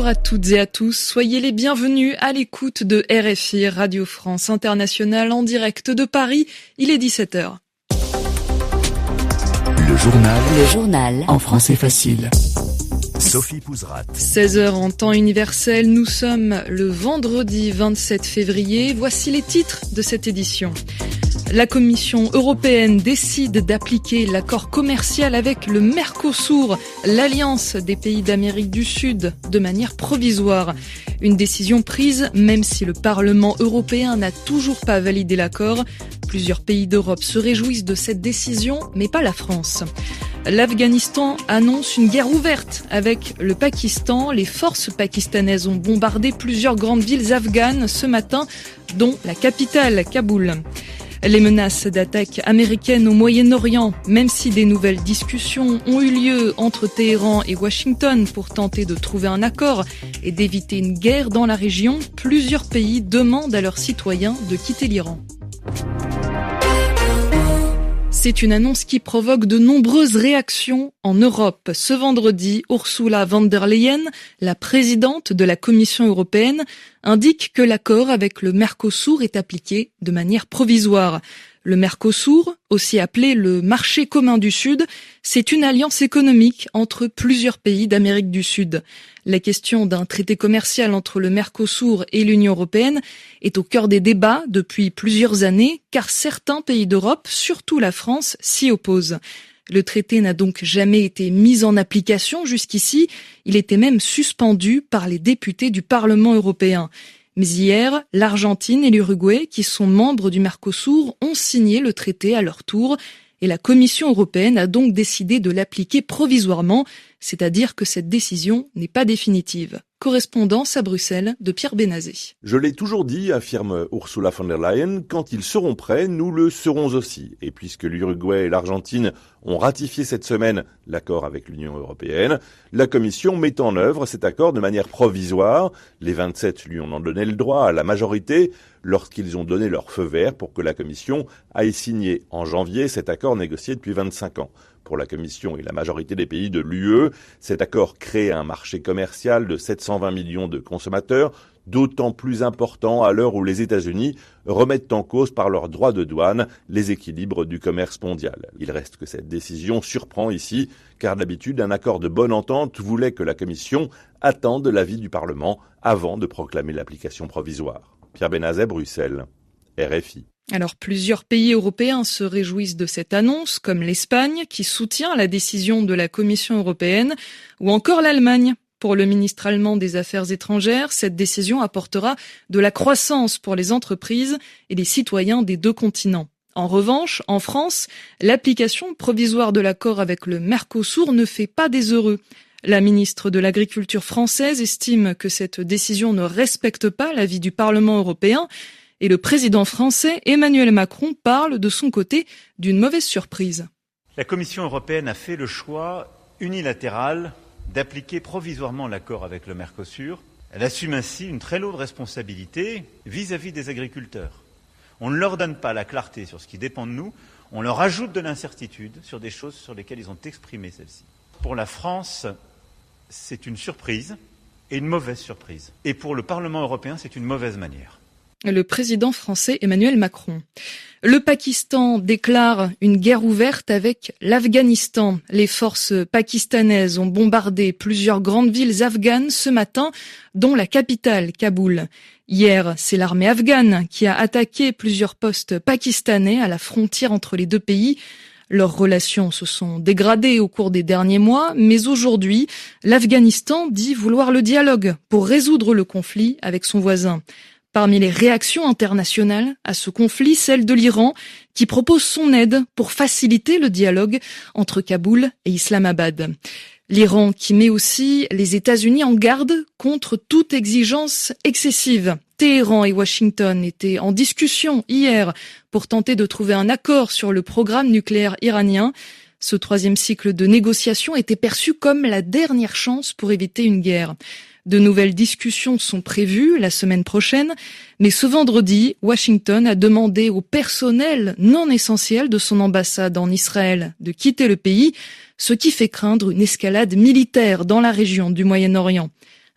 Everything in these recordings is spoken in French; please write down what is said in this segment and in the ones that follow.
Bonjour à toutes et à tous, soyez les bienvenus à l'écoute de RFI Radio France Internationale en direct de Paris, il est 17h. Le journal en français facile. Sophie Pouzrat. 16h en temps universel, nous sommes le vendredi 27 février, voici les titres de cette édition. La Commission européenne décide d'appliquer l'accord commercial avec le Mercosur, l'alliance des pays d'Amérique du Sud, de manière provisoire. Une décision prise même si le Parlement européen n'a toujours pas validé l'accord. Plusieurs pays d'Europe se réjouissent de cette décision, mais pas la France. L'Afghanistan annonce une guerre ouverte avec le Pakistan. Les forces pakistanaises ont bombardé plusieurs grandes villes afghanes ce matin, dont la capitale, Kaboul. Les menaces d'attaque américaines au Moyen-Orient, même si des nouvelles discussions ont eu lieu entre Téhéran et Washington pour tenter de trouver un accord et d'éviter une guerre dans la région, plusieurs pays demandent à leurs citoyens de quitter l'Iran. C'est une annonce qui provoque de nombreuses réactions en Europe. Ce vendredi, Ursula von der Leyen, la présidente de la Commission européenne, indique que l'accord avec le Mercosur est appliqué de manière provisoire. Le Mercosur, aussi appelé le marché commun du Sud, c'est une alliance économique entre plusieurs pays d'Amérique du Sud. La question d'un traité commercial entre le Mercosur et l'Union européenne est au cœur des débats depuis plusieurs années, car certains pays d'Europe, surtout la France, s'y opposent. Le traité n'a donc jamais été mis en application jusqu'ici, il était même suspendu par les députés du Parlement européen. Mais hier, l'Argentine et l'Uruguay, qui sont membres du Mercosur, ont signé le traité à leur tour et la Commission européenne a donc décidé de l'appliquer provisoirement, c'est-à-dire que cette décision n'est pas définitive. Correspondance à Bruxelles de Pierre Benazé. Je l'ai toujours dit, affirme Ursula von der Leyen, quand ils seront prêts, nous le serons aussi. Et puisque l'Uruguay et l'Argentine ont ratifié cette semaine l'accord avec l'Union européenne, la Commission met en œuvre cet accord de manière provisoire. Les 27 lui en ont donné le droit à la majorité lorsqu'ils ont donné leur feu vert pour que la Commission aille signer en janvier cet accord négocié depuis 25 ans. Pour la Commission et la majorité des pays de l'UE, cet accord crée un marché commercial de 720 millions de consommateurs, d'autant plus important à l'heure où les États-Unis remettent en cause par leurs droits de douane les équilibres du commerce mondial. Il reste que cette décision surprend ici, car d'habitude un accord de bonne entente voulait que la Commission attende l'avis du Parlement avant de proclamer l'application provisoire. Pierre Benazet, Bruxelles, RFI. Alors plusieurs pays européens se réjouissent de cette annonce, comme l'Espagne qui soutient la décision de la Commission européenne, ou encore l'Allemagne. Pour le ministre allemand des Affaires étrangères, cette décision apportera de la croissance pour les entreprises et les citoyens des deux continents. En revanche, en France, l'application provisoire de l'accord avec le Mercosur ne fait pas des heureux. La ministre de l'Agriculture française estime que cette décision ne respecte pas l'avis du Parlement européen. Et le président français Emmanuel Macron parle de son côté d'une mauvaise surprise. La Commission européenne a fait le choix unilatéral d'appliquer provisoirement l'accord avec le Mercosur. Elle assume ainsi une très lourde responsabilité vis-à-vis des agriculteurs. On ne leur donne pas la clarté sur ce qui dépend de nous, on leur ajoute de l'incertitude sur des choses sur lesquelles ils ont exprimé celle-ci. Pour la France, c'est une surprise et une mauvaise surprise. Et pour le Parlement européen, c'est une mauvaise manière. Le président français Emmanuel Macron. Le Pakistan déclare une guerre ouverte avec l'Afghanistan. Les forces pakistanaises ont bombardé plusieurs grandes villes afghanes ce matin, dont la capitale, Kaboul. Hier, c'est l'armée afghane qui a attaqué plusieurs postes pakistanais à la frontière entre les deux pays. Leurs relations se sont dégradées au cours des derniers mois, mais aujourd'hui, l'Afghanistan dit vouloir le dialogue pour résoudre le conflit avec son voisin. Parmi les réactions internationales à ce conflit, celle de l'Iran, qui propose son aide pour faciliter le dialogue entre Kaboul et Islamabad. L'Iran qui met aussi les États-Unis en garde contre toute exigence excessive. Téhéran et Washington étaient en discussion hier pour tenter de trouver un accord sur le programme nucléaire iranien. Ce troisième cycle de négociations était perçu comme la dernière chance pour éviter une guerre. De nouvelles discussions sont prévues la semaine prochaine, mais ce vendredi, Washington a demandé au personnel non essentiel de son ambassade en Israël de quitter le pays, ce qui fait craindre une escalade militaire dans la région du Moyen-Orient.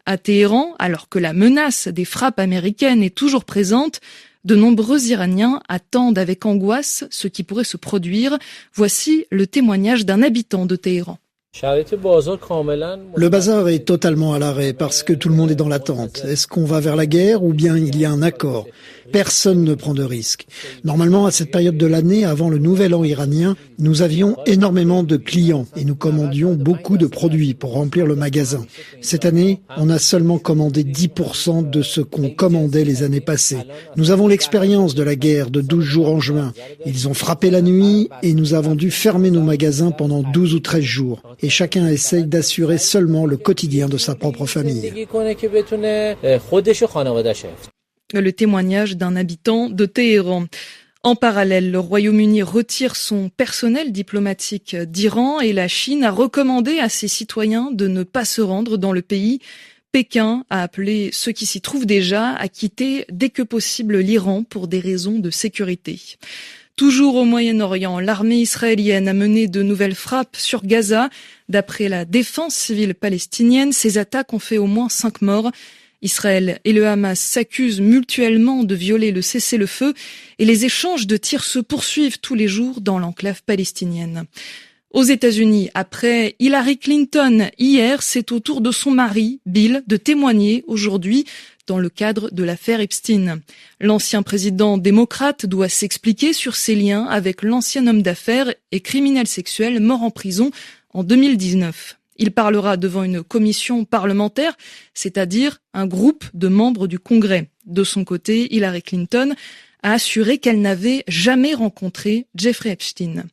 À Téhéran, alors que la menace des frappes américaines est toujours présente, de nombreux Iraniens attendent avec angoisse ce qui pourrait se produire. Voici le témoignage d'un habitant de Téhéran. Le bazar est totalement à l'arrêt parce que tout le monde est dans l'attente. Est-ce qu'on va vers la guerre ou bien il y a un accord ? Personne ne prend de risques. Normalement, à cette période de l'année, avant le nouvel an iranien, nous avions énormément de clients et nous commandions beaucoup de produits pour remplir le magasin. Cette année, on a seulement commandé 10% de ce qu'on commandait les années passées. Nous avons l'expérience de la guerre de 12 jours en juin. Ils ont frappé la nuit et nous avons dû fermer nos magasins pendant 12 ou 13 jours. Et chacun essaye d'assurer seulement le quotidien de sa propre famille. Le témoignage d'un habitant de Téhéran. En parallèle, le Royaume-Uni retire son personnel diplomatique d'Iran et la Chine a recommandé à ses citoyens de ne pas se rendre dans le pays. Pékin a appelé ceux qui s'y trouvent déjà à quitter dès que possible l'Iran pour des raisons de sécurité. Toujours au Moyen-Orient, l'armée israélienne a mené de nouvelles frappes sur Gaza. D'après la défense civile palestinienne, ces attaques ont fait au moins 5 morts. Israël et le Hamas s'accusent mutuellement de violer le cessez-le-feu et les échanges de tirs se poursuivent tous les jours dans l'enclave palestinienne. Aux États-Unis, après Hillary Clinton hier, c'est au tour de son mari, Bill, de témoigner aujourd'hui dans le cadre de l'affaire Epstein. L'ancien président démocrate doit s'expliquer sur ses liens avec l'ancien homme d'affaires et criminel sexuel mort en prison en 2019. Il parlera devant une commission parlementaire, c'est-à-dire un groupe de membres du Congrès. De son côté, Hillary Clinton a assuré qu'elle n'avait jamais rencontré Jeffrey Epstein.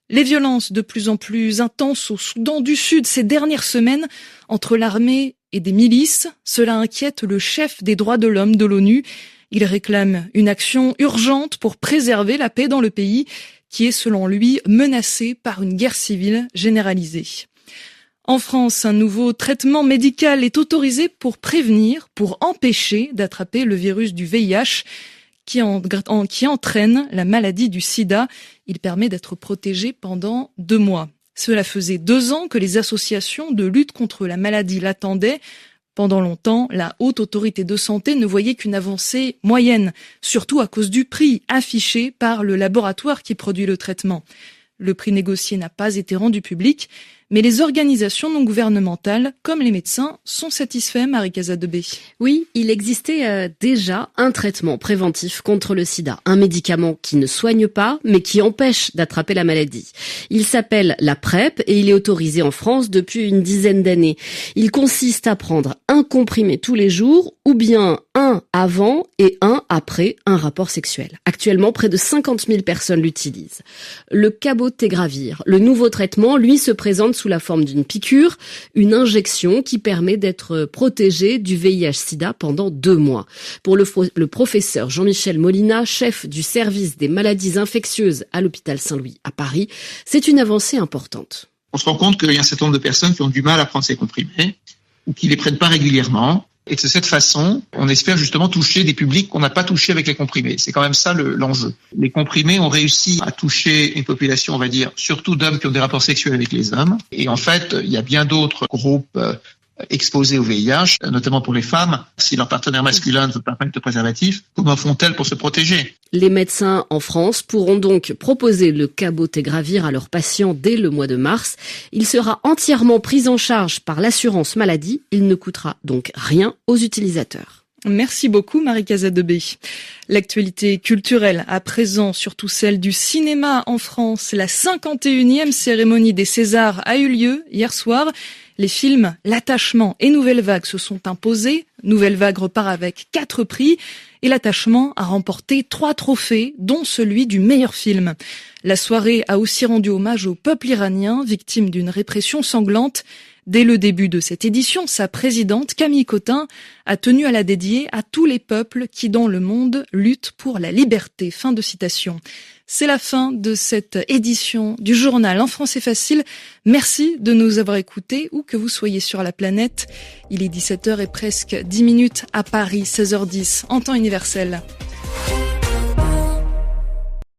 Les violences de plus en plus intenses au Soudan du Sud ces dernières semaines entre l'armée et des milices, cela inquiète le chef des droits de l'homme de l'ONU. Il réclame une action urgente pour préserver la paix dans le pays, qui est selon lui menacé par une guerre civile généralisée. En France, un nouveau traitement médical est autorisé pour prévenir, pour empêcher d'attraper le virus du VIH qui entraîne la maladie du sida. Il permet d'être protégé pendant 2 mois. Cela faisait 2 ans que les associations de lutte contre la maladie l'attendaient. Pendant longtemps, la Haute Autorité de Santé ne voyait qu'une avancée moyenne, surtout à cause du prix affiché par le laboratoire qui produit le traitement. Le prix négocié n'a pas été rendu public, mais les organisations non gouvernementales, comme les médecins, sont satisfaits, Marie-Casa Debé. Oui, il existait déjà un traitement préventif contre le sida, un médicament qui ne soigne pas, mais qui empêche d'attraper la maladie. Il s'appelle la PrEP et il est autorisé en France depuis une dizaine d'années. Il consiste à prendre un comprimé tous les jours, ou bien un avant et un après un rapport sexuel. Actuellement, près de 50 000 personnes l'utilisent. Le cabotegravir, le nouveau traitement, lui, se présente sous la forme d'une piqûre, une injection qui permet d'être protégé du VIH-Sida pendant 2 mois. Pour le professeur Jean-Michel Molina, chef du service des maladies infectieuses à l'hôpital Saint-Louis à Paris, c'est une avancée importante. On se rend compte qu'il y a un certain nombre de personnes qui ont du mal à prendre ces comprimés ou qui les prennent pas régulièrement. Et de cette façon, on espère justement toucher des publics qu'on n'a pas touchés avec les comprimés. C'est quand même ça l'enjeu. Les comprimés ont réussi à toucher une population, on va dire, surtout d'hommes qui ont des rapports sexuels avec les hommes. Et en fait, il y a bien d'autres groupes exposés au VIH, notamment pour les femmes. Si leur partenaire masculin ne veut pas mettre de préservatif, comment font-elles pour se protéger ? Les médecins en France pourront donc proposer le cabotegravir à leurs patients dès le mois de mars. Il sera entièrement pris en charge par l'assurance maladie. Il ne coûtera donc rien aux utilisateurs. Merci beaucoup Marie-Casa Debé. L'actualité culturelle, à présent surtout celle du cinéma en France. La 51e cérémonie des Césars a eu lieu hier soir. Les films L'Attachement et Nouvelle Vague se sont imposés. Nouvelle Vague repart avec 4 prix et L'Attachement a remporté 3 trophées, dont celui du meilleur film. La soirée a aussi rendu hommage au peuple iranien, victime d'une répression sanglante. Dès le début de cette édition, sa présidente, Camille Cotin, a tenu à la dédier à tous les peuples qui, dans le monde, luttent pour la liberté. Fin de citation. C'est la fin de cette édition du journal En français facile. Merci de nous avoir écoutés, où que vous soyez sur la planète. Il est 17h et presque 10 minutes à Paris, 16h10, en temps universel.